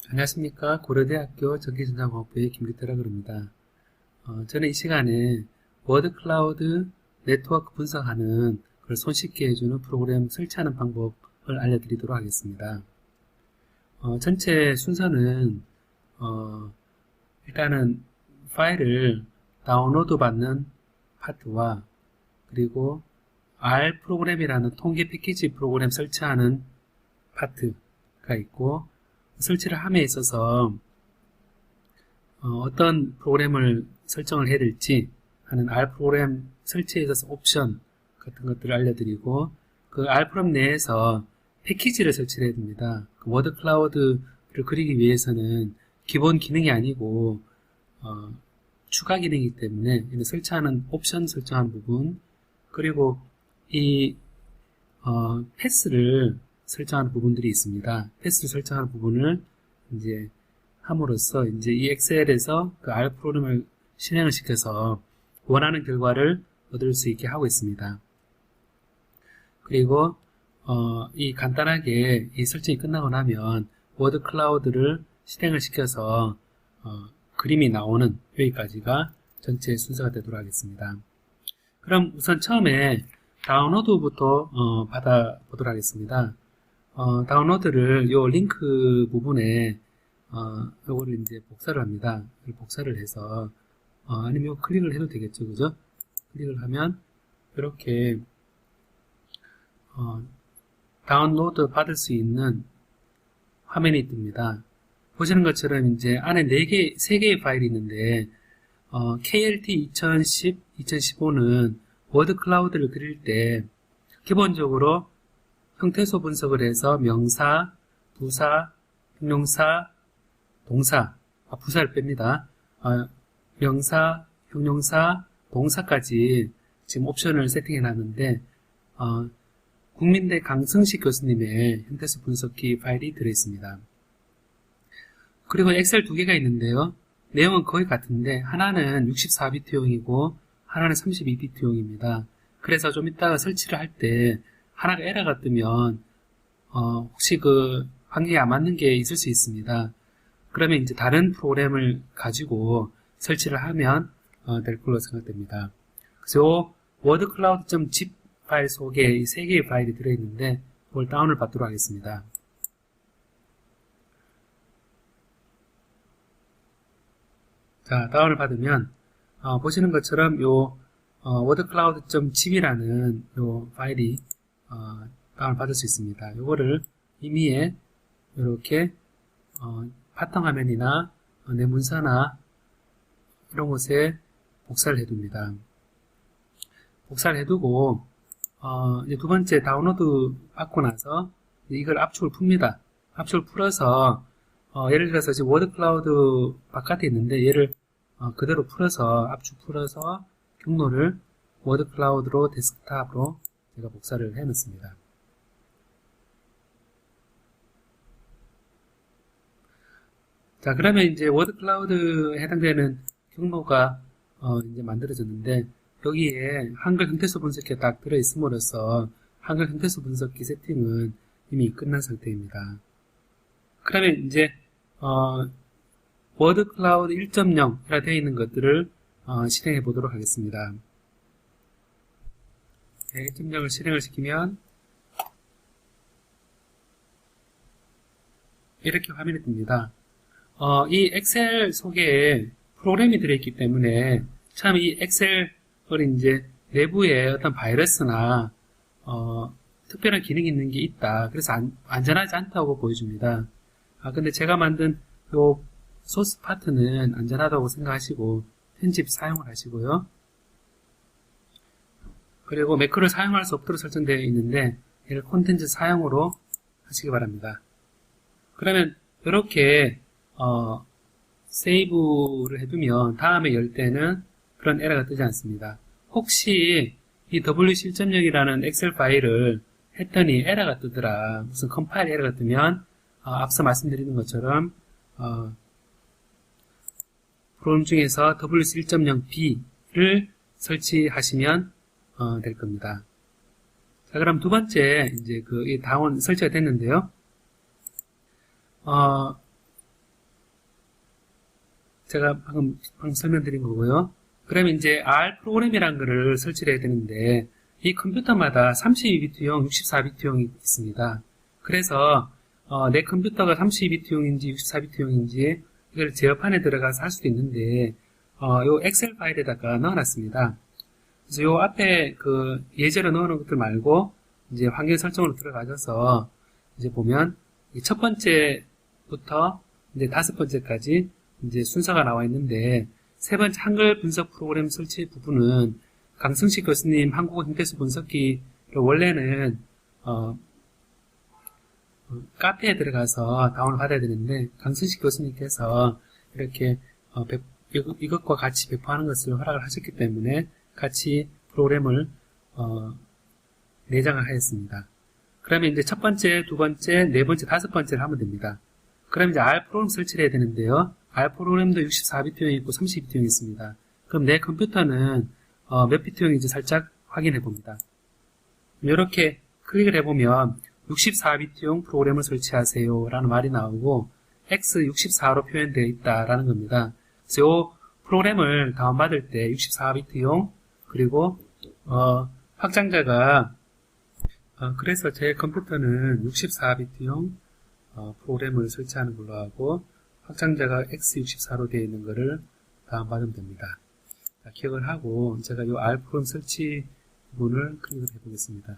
안녕하십니까. 고려대학교 전기전자공학부의 김기태라고 합니다. 저는 이 시간에 워드 클라우드 네트워크 분석하는 걸 손쉽게 해주는 프로그램 설치하는 방법을 알려드리도록 하겠습니다. 전체 순서는 일단은 파일을 다운로드 받는 파트와 그리고 R 프로그램이라는 통계 패키지 프로그램 설치하는 파트가 있고, 설치를 함에 있어서 어떤 프로그램을 설정을 해야 될지 하는 R 프로그램 설치에 있어서 옵션 같은 것들을 알려드리고, 그 R 프로그램 내에서 패키지를 설치를 해야 됩니다. 그 워드 클라우드를 그리기 위해서는 기본 기능이 아니고 추가 기능이기 때문에 설치하는 옵션 설정하는 부분, 그리고 이 패스를 설정하는 부분들이 있습니다. 패스를 설정하는 부분을 이제 함으로써 이제 이 엑셀에서 그 R 프로그램을 실행을 시켜서 원하는 결과를 얻을 수 있게 하고 있습니다. 그리고 이 간단하게 이 설정이 끝나고 나면 워드 클라우드를 실행을 시켜서 그림이 나오는 여기까지가 전체 순서가 되도록 하겠습니다. 그럼 우선 처음에 다운로드부터 받아보도록 하겠습니다. 다운로드를 요 링크 부분에 요거를 이제 복사를 합니다. 복사를 해서 아니면 요 클릭을 해도 되겠죠, 그죠? 클릭을 하면 이렇게 다운로드 받을 수 있는 화면이 뜹니다. 보시는 것처럼 이제 안에 3개의 파일이 있는데 KLT 2010, 2015는 워드 클라우드를 그릴 때 기본적으로 형태소 분석을 해서 명사, 부사, 형용사, 동사, 부사를 뺍니다. 명사, 형용사, 동사까지 지금 옵션을 세팅해 놨는데 국민대 강승식 교수님의 형태소 분석기 파일이 들어있습니다. 그리고 엑셀 2개가 있는데요. 내용은 거의 같은데 하나는 64비트용이고 하나는 32비트용입니다. 그래서 좀 이따가 설치를 할 때 하나가 에러가 뜨면 혹시 그 환경에 안 맞는 게 있을 수 있습니다. 그러면 이제 다른 프로그램을 가지고 설치를 하면 될 걸로 생각됩니다. 그래서 워드 클라우드.zip 파일 속에 이 3개의 파일이 들어있는데 그걸 다운을 받도록 하겠습니다. 자, 다운을 받으면 보시는 것처럼 요 wordcloud.zip이라는 요 파일이 다운을 받을 수 있습니다. 요거를 임의에 이렇게 바탕화면이나 내 문서나 이런 곳에 복사를 해둡니다. 복사를 해두고 이제 두 번째 다운로드 받고 나서 이걸 압축을 풉니다. 압축을 풀어서 예를 들어서 지금 워드 클라우드 바깥에 있는데 얘를 그대로 풀어서 압축 풀어서 경로를 워드 클라우드로 데스크탑으로 제가 복사를 해 놓습니다. 자, 그러면 이제 워드 클라우드에 해당되는 경로가 이제 만들어졌는데 여기에 한글 형태소 분석기가 딱 들어있음으로써 한글 형태소 분석기 세팅은 이미 끝난 상태입니다. 그러면 이제 워드 클라우드 1.0이라 되어 있는 것들을 실행해 보도록 하겠습니다. 1.0을 실행을 시키면 이렇게 화면이 뜹니다. 이 엑셀 속에 프로그램이 들어있기 때문에 참 이 엑셀을 이제 내부에 어떤 바이러스나 특별한 기능이 있는 게 있다. 그래서 안전하지 않다고 보여줍니다. 근데 제가 만든 요 소스 파트는 안전하다고 생각하시고 편집 사용을 하시고요. 그리고 매크로를 사용할 수 없도록 설정되어 있는데 얘를 콘텐츠 사용으로 하시기 바랍니다. 그러면 이렇게 세이브를 해두면 다음에 열 때는 그런 에러가 뜨지 않습니다. 혹시 이 wc1.0이라는 엑셀 파일을 했더니 에러가 뜨더라, 무슨 컴파일 에러가 뜨면 앞서 말씀드리는 것처럼 프로그램 중에서 wc1.0b를 설치하시면 될 겁니다. 자, 그럼 두 번째 이제 이 다운 설치가 됐는데요. 제가 방금 설명드린 거고요. 그럼 이제 R 프로그램이라는 거를 설치를 해야 되는데, 이 컴퓨터마다 32비트용, 64비트용이 있습니다. 그래서 내 컴퓨터가 32비트용인지 64비트용인지 이걸 제어판에 들어가서 할 수도 있는데, 요 엑셀 파일에다가 넣어놨습니다. 그래서 요 앞에 그 예제로 넣어놓은 것들 말고 이제 환경 설정으로 들어가셔서 이제 보면 첫 번째부터 이제 다섯 번째까지 이제 순서가 나와 있는데, 세 번째 한글 분석 프로그램 설치 부분은 강승식 교수님 한국어 힘대수 분석기를 원래는 카페에 들어가서 다운을 받아야 되는데, 강승식 교수님께서 이렇게 이것과 같이 배포하는 것을 허락을 하셨기 때문에 같이 프로그램을 내장을 하였습니다. 그러면 이제 첫 번째, 두 번째, 네 번째, 다섯 번째를 하면 됩니다. 그럼 이제 R 프로그램 설치를 해야 되는데요. R 프로그램도 64비트용이 있고 32비트용이 있습니다. 그럼 내 컴퓨터는 몇 비트용인지 살짝 확인해 봅니다. 이렇게 클릭을 해보면 64비트용 프로그램을 설치하세요 라는 말이 나오고 X64로 표현되어 있다라는 겁니다. 그래서 이 프로그램을 다운받을 때 64비트용 그리고 확장자가 그래서 제 컴퓨터는 64비트용 프로그램을 설치하는 걸로 하고 확장자가 X64로 되어 있는 것을 다운받으면 됩니다. 자, 기억을 하고 제가 이 R 프로그램 설치 부분을 클릭을 해보겠습니다.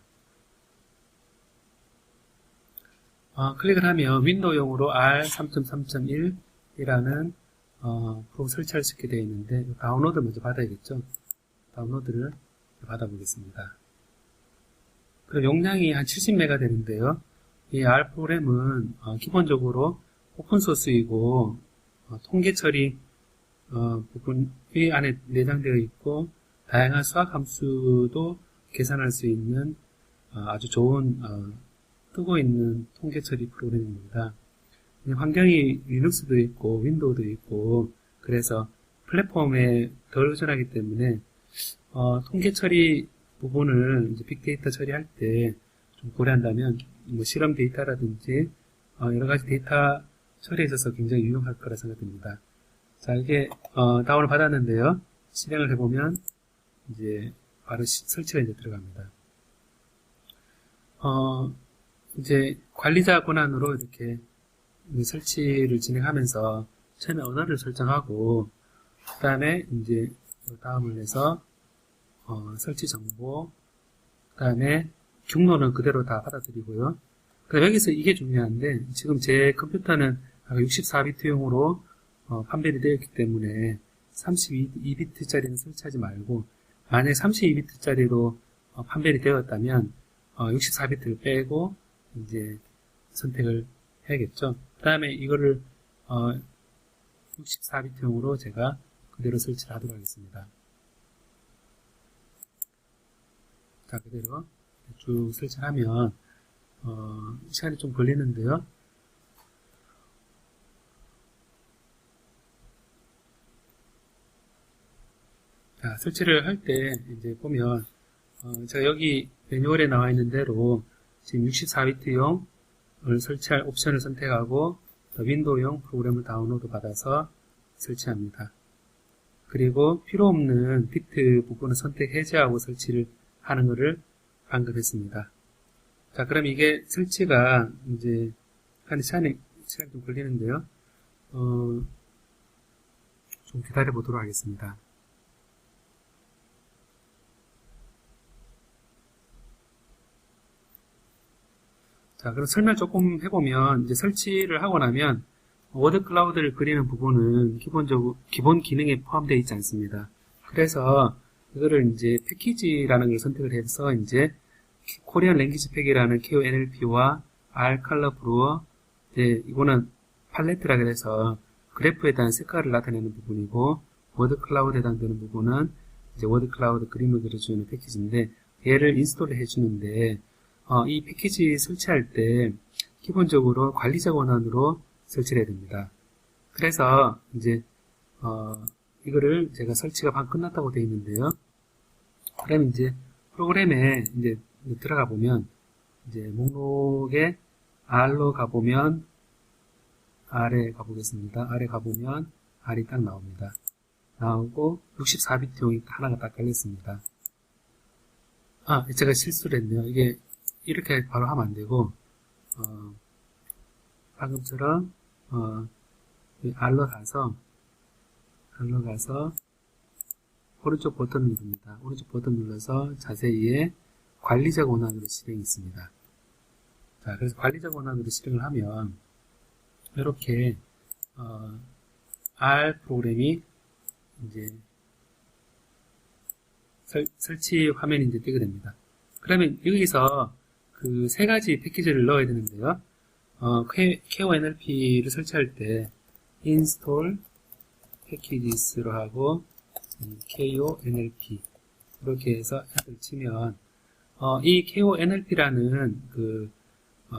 클릭을 하면 윈도우용으로 R3.3.1이라는 프로그램 설치할 수 있게 되어 있는데 다운로드 먼저 받아야겠죠. 다운로드를 받아보겠습니다. 그럼 용량이 한 70메가 되는데요. 이 R 프로그램은 기본적으로 오픈소스이고 통계 처리 부분이 안에 내장되어 있고 다양한 수학 함수도 계산할 수 있는 아주 좋은 뜨고 있는 통계 처리 프로그램입니다. 환경이 리눅스도 있고 윈도우도 있고 그래서 플랫폼에 덜 의존하기 때문에 통계 처리 부분을 이제 빅데이터 처리할 때 좀 고려한다면 뭐 실험 데이터라든지 여러 가지 데이터 처리에 있어서 굉장히 유용할 거라 생각됩니다. 자, 이게 다운을 받았는데요. 실행을 해보면 이제 바로 설치가 이제 들어갑니다. 이제 관리자 권한으로 이렇게 설치를 진행하면서 처음에 언어를 설정하고 그 다음에 이제 다음을 해서 설치 정보 그 다음에 경로는 그대로 다 받아들이고요. 그럼 여기서 이게 중요한데 지금 제 컴퓨터는 64비트용으로 판별이 되었기 때문에 32비트짜리는 설치하지 말고 만약에 32비트짜리로 판별이 되었다면 64비트를 빼고 이제 선택을 해야겠죠. 그 다음에 이거를 64비트용으로 제가 그대로 설치를 하도록 하겠습니다. 자, 그대로 쭉 설치하면 시간이 좀 걸리는데요. 자, 설치를 할 때 이제 보면 제가 여기 매뉴얼에 나와 있는 대로 지금 64비트용을 설치할 옵션을 선택하고 윈도우용 프로그램을 다운로드 받아서 설치합니다. 그리고 필요 없는 비트 부분을 선택 해제하고 설치를 하는 것을 방금 했습니다. 자, 그럼 이게 설치가 이제 한 시간이 좀 걸리는데요. 좀 기다려 보도록 하겠습니다. 자, 그럼 설명 조금 해보면, 이제 설치를 하고 나면, 워드 클라우드를 그리는 부분은 기본 기능에 포함되어 있지 않습니다. 그래서, 이거를 이제 패키지라는 걸 선택을 해서, 이제, 코리안 랭귀지 팩이라는 KONLP와 R 컬러 브루어, 이제, 이거는 팔레트라 그래서, 그래프에 대한 색깔을 나타내는 부분이고, 워드 클라우드에 해당되는 부분은, 이제 워드 클라우드 그림을 그려주는 패키지인데, 얘를 인스톨을 해주는데, 이 패키지 설치할 때 기본적으로 관리자 권한으로 설치를 해야 됩니다. 그래서 이제 이거를 제가 설치가 방 끝났다고 되어 있는데요. 그럼 이제 프로그램에 이제 들어가 보면 이제 목록에 R로 가보면 아래 가보겠습니다. 아래 가보면 R이 딱 나옵니다. 나오고 64비트용이 하나가 딱 깔렸습니다. 제가 실수를 했네요. 이게 이렇게 바로 하면 안 되고 방금처럼 R로 가서 오른쪽 버튼 누릅니다. 오른쪽 버튼 눌러서 자세히에 관리적 원안으로 실행이 있습니다. 자, 그래서 관리적 원안으로 실행을 하면 이렇게 R 프로그램이 이제 설치 화면이 이제 뜨게 됩니다. 그러면 여기서 그 세 가지 패키지를 넣어야 되는데요. KONLP를 설치할 때 install packages로 하고 KONLP 이렇게 해서 엔터를 치면 이 KONLP라는 그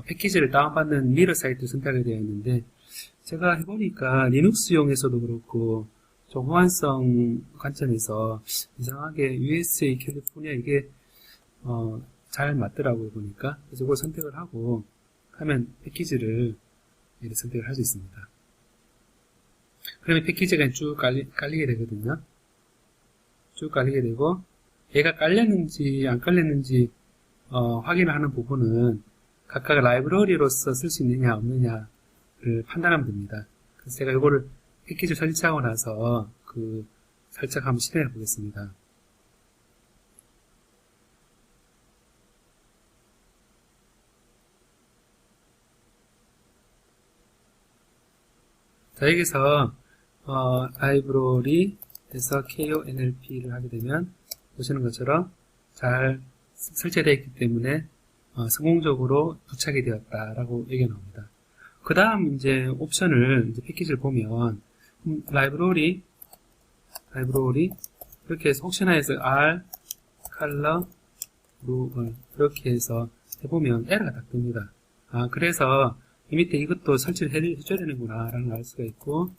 패키지를 다운받는 미러 사이트 선택이 되어 있는데 제가 해보니까 리눅스용에서도 그렇고 좀 호환성 관점에서 이상하게 USA 캘리포니아 이게 잘 맞더라고요 보니까. 그래서 이걸 선택을 하고 하면 패키지를 이렇게 선택을 할 수 있습니다. 그러면 패키지가 쭉 깔리게 되거든요. 쭉 깔리게 되고 얘가 깔렸는지 안 깔렸는지 확인을 하는 부분은 각각 라이브러리로서 쓸 수 있느냐 없느냐를 판단하면 됩니다. 그래서 제가 이거를 패키지 설치하고 나서 살짝 한번 실행해 보겠습니다. 자, 여기서 라이브러리에서 KONLP를 하게 되면 보시는 것처럼 잘 설치되어 있기 때문에 성공적으로 부착이 되었다라고 얘기가 나옵니다. 그 다음 이제 옵션을 이제 패키지를 보면 라이브러리 이렇게 해서 혹시나 해서 R 컬러 이렇게 해서 해보면 에러가 딱 뜹니다. 그래서 이 밑에 이것도 설치를 해줘야 되는구나 라는 걸 알 수가 있고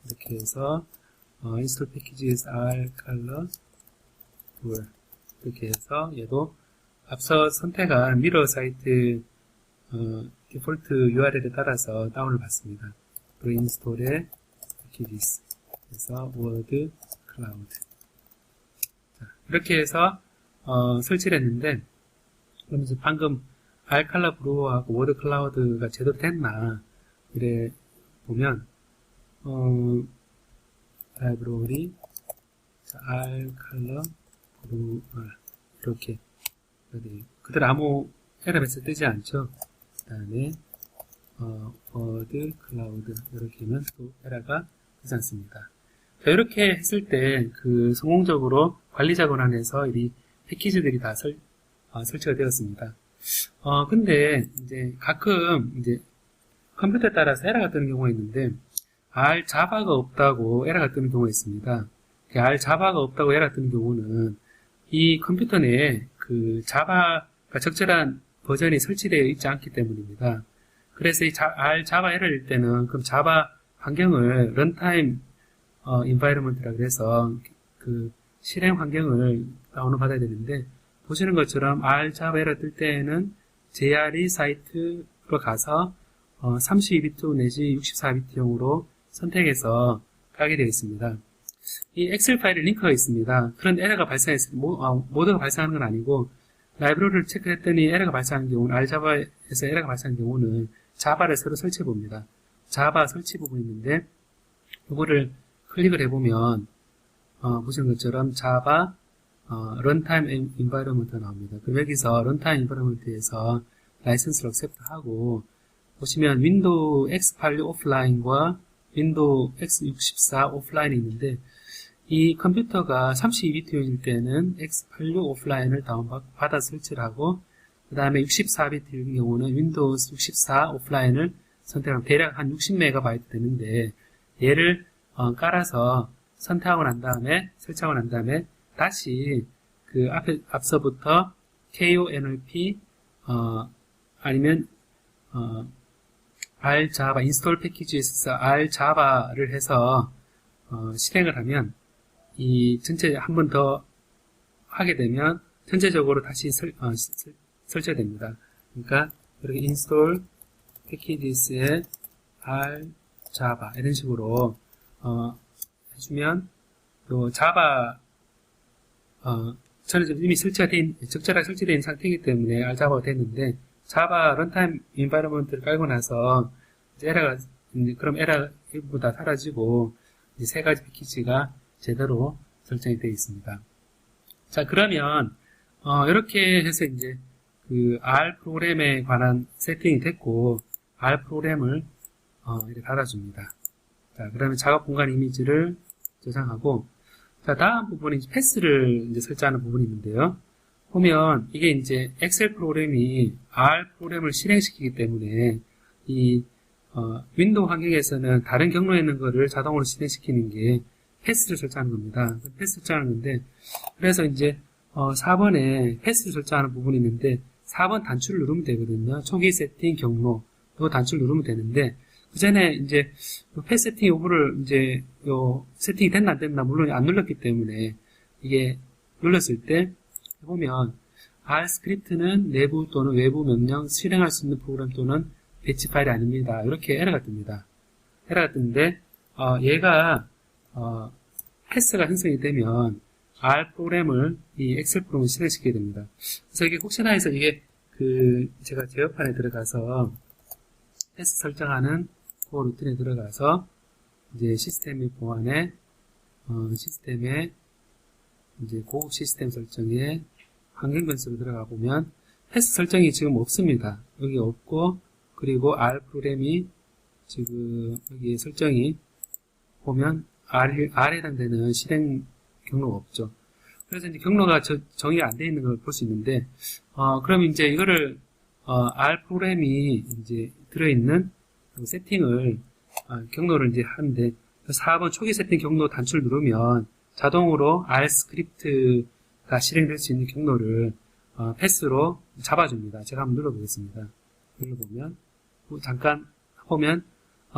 이렇게 해서 install packages R color 이렇게 해서 얘도 앞서 선택한 미러 사이트 디폴트 URL에 따라서 다운을 받습니다. 그리고 인스톨에 packages 해서 word cloud 이렇게 해서 설치를 했는데 그러면서 방금 알칼라 브루어하고 워드 클라우드가 제대로 됐나 이래 보면 라이브러리 알칼라 브루어 이렇게 그대로 아무 에러 메시지 뜨지 않죠. 그 다음에 워드 클라우드 이렇게 하면 또 에러가 뜨지 않습니다. 자, 이렇게 했을 때 성공적으로 관리자 권한에서 이 패키지들이 다 설치가 되었습니다. 근데 이제 가끔 이제 컴퓨터에 따라서 에러가 뜨는 경우가 있는데 R 자바가 없다고 에러가 뜨는 경우가 있습니다. R 자바가 없다고 에러가 뜨는 경우는 이 컴퓨터 내에 자바가 적절한 버전이 설치되어 있지 않기 때문입니다. 그래서 이 R 자바 에러일 때는 그럼 자바 환경을 런타임 environment라 그래서 실행 환경을 다운을 받아야 되는데 보시는 것처럼 R 자바 에러 뜰 때에는 JRE 사이트로 가서 32비트 내지 64비트용으로 선택해서 가게 되어 있습니다. 이 엑셀 파일에 링크가 있습니다. 그런데 에러가 발생했을 때 모두가 발생하는 건 아니고 라이브러리를 체크했더니 에러가 발생하는 경우는 R자바에서 에러가 발생하는 경우는 자바를 새로 설치해 봅니다. 자바 설치 부분이 있는데 이거를 클릭을 해보면 보시는 것처럼 자바 런타임 인바이러먼트 나옵니다. 그럼 여기서 런타임 인바이러먼트에서 라이선스를 액셉트하고 보시면 윈도우 X86 오프라인과 윈도우 X64 오프라인이 있는데 이 컴퓨터가 32비트용일 때는 X86 오프라인을 다운받아 설치를 하고 그 다음에 64비트일 경우는 윈도우 64 오프라인을 선택하면 대략 한 60MB 되는데 얘를 깔아서 선택하고 난 다음에 설치하고 난 다음에 다시 앞서부터 KONLP 아니면 Rjava 인스톨 패키지에서 Rjava를 해서 실행을 하면 이 전체 한 번 더 하게 되면 전체적으로 다시 설치가 됩니다. 그러니까 이렇게 인스톨 패키지스의 Rjava 이런 식으로 해주면 요 자바 저는 지금 이미 적절하게 설치되어 있는 상태이기 때문에 알자바가 됐는데 자바 런타임 인바이러먼트를 깔고 나서 이제 에러가 그럼 에러 일부 다 사라지고 이제 세 가지 패키지가 제대로 설정이 되어 있습니다. 자, 그러면 이렇게 해서 이제 그 R 프로그램에 관한 세팅이 됐고 R 프로그램을 이렇게 달아줍니다. 자, 그러면 작업 공간 이미지를 저장하고 자, 다음 부분이 이제 패스를 이제 설정하는 부분이 있는데요. 보면 이게 이제 엑셀 프로그램이 R 프로그램을 실행시키기 때문에 이 윈도우 환경에서는 다른 경로에 있는 거를 자동으로 실행시키는 게 패스를 설정하는 겁니다. 패스 설정하는 건데 그래서 이제 4번에 패스를 설정하는 부분이 있는데 4번 단추를 누르면 되거든요. 초기 세팅 경로 이거 단추를 누르면 되는데 그 전에 이제 패스 세팅 여부를 이제 요 세팅이 됐나 안 됐나 물론 안 눌렀기 때문에 이게 눌렀을 때 보면 R 스크립트는 내부 또는 외부 명령 실행할 수 있는 프로그램 또는 배치 파일이 아닙니다. 이렇게 에러가 뜹니다. 에러가 뜨는데 얘가 패스가 형성이 되면 R 프로그램을 이 엑셀 프로그램을 실행시키게 됩니다. 그래서 이게 혹시나 해서 이게 제가 제어판에 들어가서 패스 설정하는 그 루틴에 들어가서 이제 시스템 보안에 시스템에 이제 고급 시스템 설정에 환경 변수로 들어가 보면 패스 설정이 지금 없습니다. 여기 없고 그리고 R 프로그램이 지금 여기 설정이 보면 R에 해당되는 실행 경로가 없죠. 그래서 이제 경로가 정의가 안 되어 있는 걸 볼 수 있는데, 그럼 이제 이거를, R 프로그램이 이제 들어있는 그 세팅을, 경로를 이제 하는데, 4번 초기 세팅 경로 단추를 누르면 자동으로 R 스크립트가 실행될 수 있는 경로를, 패스로 잡아줍니다. 제가 한번 눌러보겠습니다. 눌러보면, 잠깐 보면,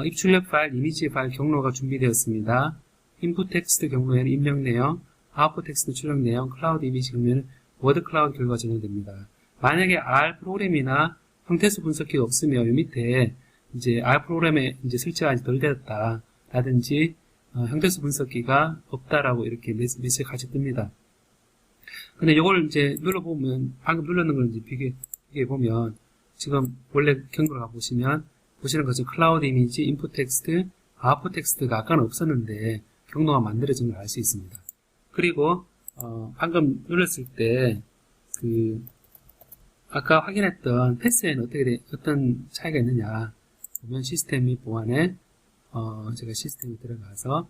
입출력 파일, 이미지 파일 경로가 준비되었습니다. 인풋 텍스트 경로에는 입력 내용, 아웃풋 텍스트 출력 내용, 클라우드 이미지 경로에는 워드 클라우드 결과가 저장됩니다. 만약에 R 프로그램이나 형태수 분석기가 없으면 이 밑에 이제 R 프로그램에 이제 설치가 덜 되었다 라든지 형태수 분석기가 없다라고 이렇게 메시지가 같이 뜹니다. 근데 이걸 이제 눌러보면 방금 눌렀는 걸 이제 비교해 보면 지금 원래 경로를 가보시면 보시는 것처럼 클라우드 이미지, 인풋 텍스트, 아웃풋 텍스트가 아까는 없었는데 경로가 만들어진 걸 알 수 있습니다. 그리고 방금 눌렀을 때 아까 확인했던 패스에는 어떤 차이가 있느냐 보면 시스템 및 보안에 제가 시스템에 들어가서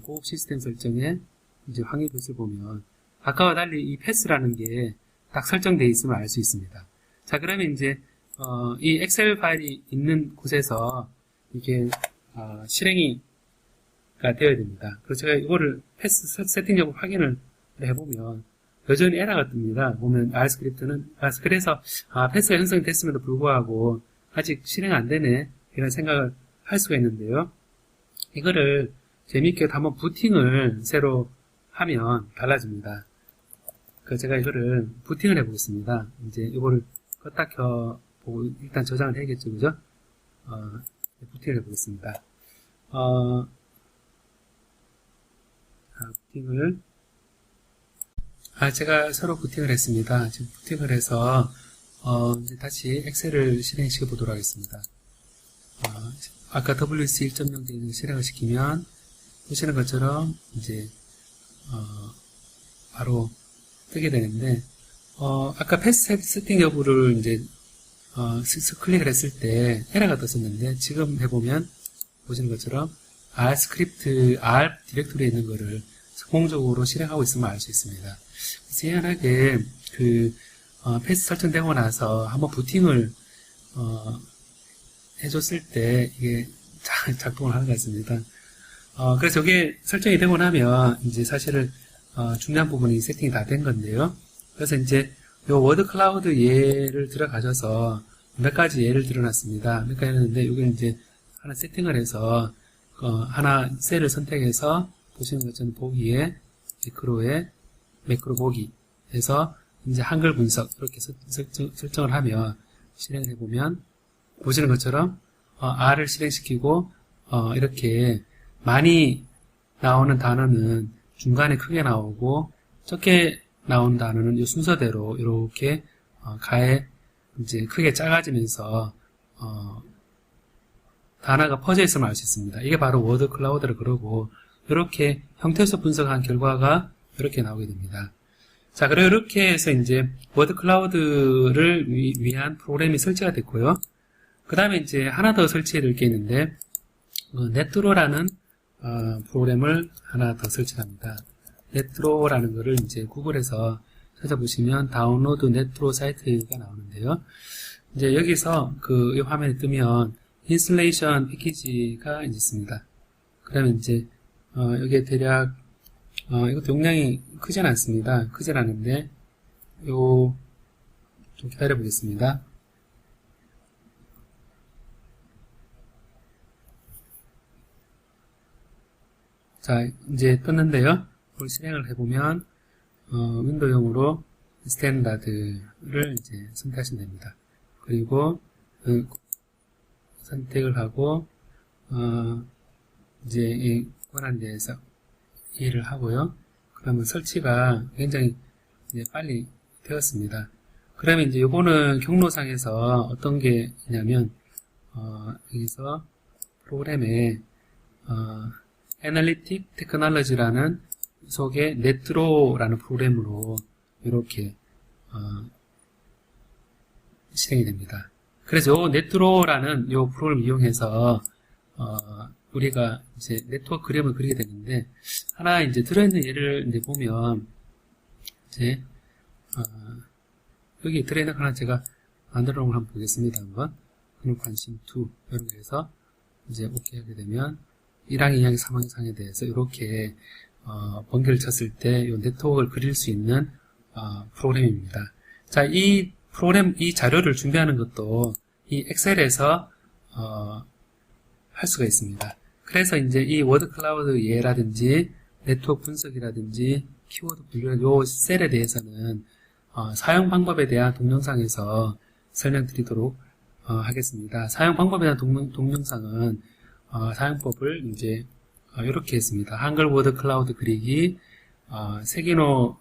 고급 시스템 설정에 이제 확인 변수를 보면 아까와 달리 이 패스라는 게 딱 설정되어 있음을 알 수 있습니다. 자, 그러면 이제 이 엑셀 파일이 있는 곳에서 이게 실행이 되어야 됩니다. 그래서 제가 이거를 패스 세팅 여부 확인을 해보면 여전히 에러가 뜹니다. 보면 R 스크립트는 그래서 패스가 형성됐음에도 불구하고 아직 실행 안 되네 이런 생각을 할 수가 있는데요. 이거를 재미있게 한번 부팅을 새로 하면 달라집니다. 그래서 제가 이거를 부팅을 해보겠습니다. 이제 이거를 껐다 켜보고 일단 저장을 해야겠죠, 그죠? 부팅을 해보겠습니다. 부팅을 제가 새로 부팅을 했습니다. 지금 부팅을 해서 이제 다시 엑셀을 실행시켜 보도록 하겠습니다. 아까 WC 1.0 되어 있는 실행을 시키면 보시는 것처럼 이제 바로 뜨게 되는데 아까 패스 세팅 여부를 이제 클릭을 했을 때 에러가 떴었는데 지금 해보면 보시는 것처럼 R 스크립트, R 디렉토리에 있는 거를 성공적으로 실행하고 있음을 알 수 있습니다. 희한하게 패스 설정되고 나서 한번 부팅을 해줬을 때 이게 작동을 하는 것 같습니다. 그래서 이게 설정이 되고 나면 이제 사실은 중요한 부분이 세팅이 다 된 건데요. 그래서 이제 요 워드 클라우드 예를 들어가셔서 몇 가지 예를 들어놨습니다. 몇 가지 했는데 여기 이제 하나 세팅을 해서 하나 셀을 선택해서 보시는 것처럼 보기에 매크로 보기 해서 이제 한글 분석 이렇게 설정을 하면 실행을 해보면 보시는 것처럼 R을 실행시키고 이렇게 많이 나오는 단어는 중간에 크게 나오고 적게 나오는 단어는 이 순서대로 이렇게 가에 이제 크게 작아지면서 단어가 퍼져 있음을 알 수 있습니다. 이게 바로 워드 클라우드를 그러고 이렇게 형태수 분석한 결과가 이렇게 나오게 됩니다. 자, 그리고 이렇게 해서 이제 워드 클라우드를 위한 프로그램이 설치가 됐고요. 그 다음에 이제 하나 더 설치해 드릴 게 있는데 네트로라는 프로그램을 하나 더 설치합니다. 네트로라는 거를 이제 구글에서 찾아보시면 다운로드 네트로 사이트가 나오는데요. 이제 여기서 이 화면에 뜨면 인스톨레이션 패키지가 이제 있습니다. 그러면 이제 여기에 대략 이것도 용량이 크진 않습니다. 크진 않은데 좀 기다려 보겠습니다. 자, 이제 떴는데요. 이걸 실행을 해보면 윈도우용으로 스탠다드를 이제 선택하시면 됩니다. 그리고 선택을 하고 이제 이 권한 데에서 이해를 하고요. 그러면 설치가 굉장히 이제 빨리 되었습니다. 그러면 이제 요거는 경로상에서 어떤 게 있냐면 여기서 프로그램에 애널리틱 테크놀로지라는 속에 네트로라는 프로그램으로 이렇게 실행이 됩니다. 그래서 요 네트로라는 요 프로그램을 이용해서 우리가 이제 네트워크 그림을 그리게 되는데 하나 이제 들어있는 예를 이제 보면 이제 여기 들어있는 거 하나 제가 만들어 놓은 걸 한번 보겠습니다. 한번 그럼 관심 2 이렇게 해서 이제 오케이 하게 되면 1항, 2항, 3항 상에 대해서 이렇게 번개를 쳤을 때 이 네트워크를 그릴 수 있는 프로그램입니다. 자, 이 프로그램, 이 자료를 준비하는 것도 이 엑셀에서 할 수가 있습니다. 그래서 이제 이 워드 클라우드 이해라든지 네트워크 분석이라든지 키워드 분류 요 셀에 대해서는 사용 방법에 대한 동영상에서 설명드리도록 하겠습니다. 사용 방법에 대한 동영상은 사용법을 이제 이렇게 했습니다. 한글 워드 클라우드 그리기, 세기노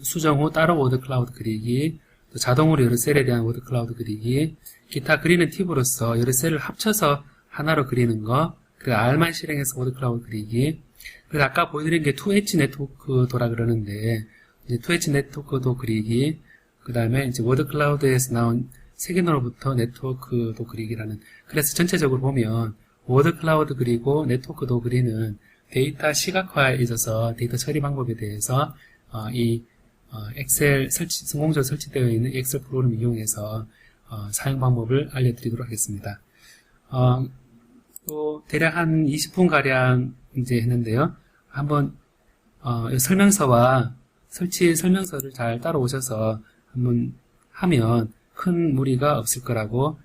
수정 후 따로 워드 클라우드 그리기, 또 자동으로 여러 셀에 대한 워드 클라우드 그리기, 기타 그리는 팁으로서 여러 셀을 합쳐서 하나로 그리는 거, 그리고 R만 실행해서 워드 클라우드 그리기, 그리고 아까 보여드린 게 2H 네트워크도라 그러는데, 이제 2H 네트워크도 그리기, 그 다음에 이제 워드 클라우드에서 나온 세기노로부터 네트워크도 그리기라는, 그래서 전체적으로 보면 워드 클라우드 그리고 네트워크도 그리는 데이터 시각화에 있어서 데이터 처리 방법에 대해서 이 엑셀 성공적으로 설치되어 있는 엑셀 프로그램을 이용해서 사용 방법을 알려드리도록 하겠습니다. 또 대략 한 20분 가량 이제 했는데요. 한번 설명서와 설치 설명서를 잘 따라오셔서 한번 하면 큰 무리가 없을 거라고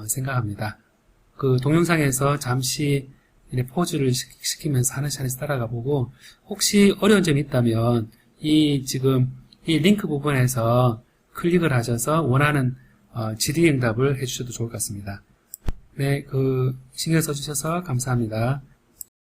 생각합니다. 그 동영상에서 잠시 포즈를 시키면서 하나씩 따라가 보고 혹시 어려운 점이 있다면 지금 이 링크 부분에서 클릭을 하셔서 원하는 질의 응답을 해주셔도 좋을 것 같습니다. 네, 신경 써주셔서 감사합니다.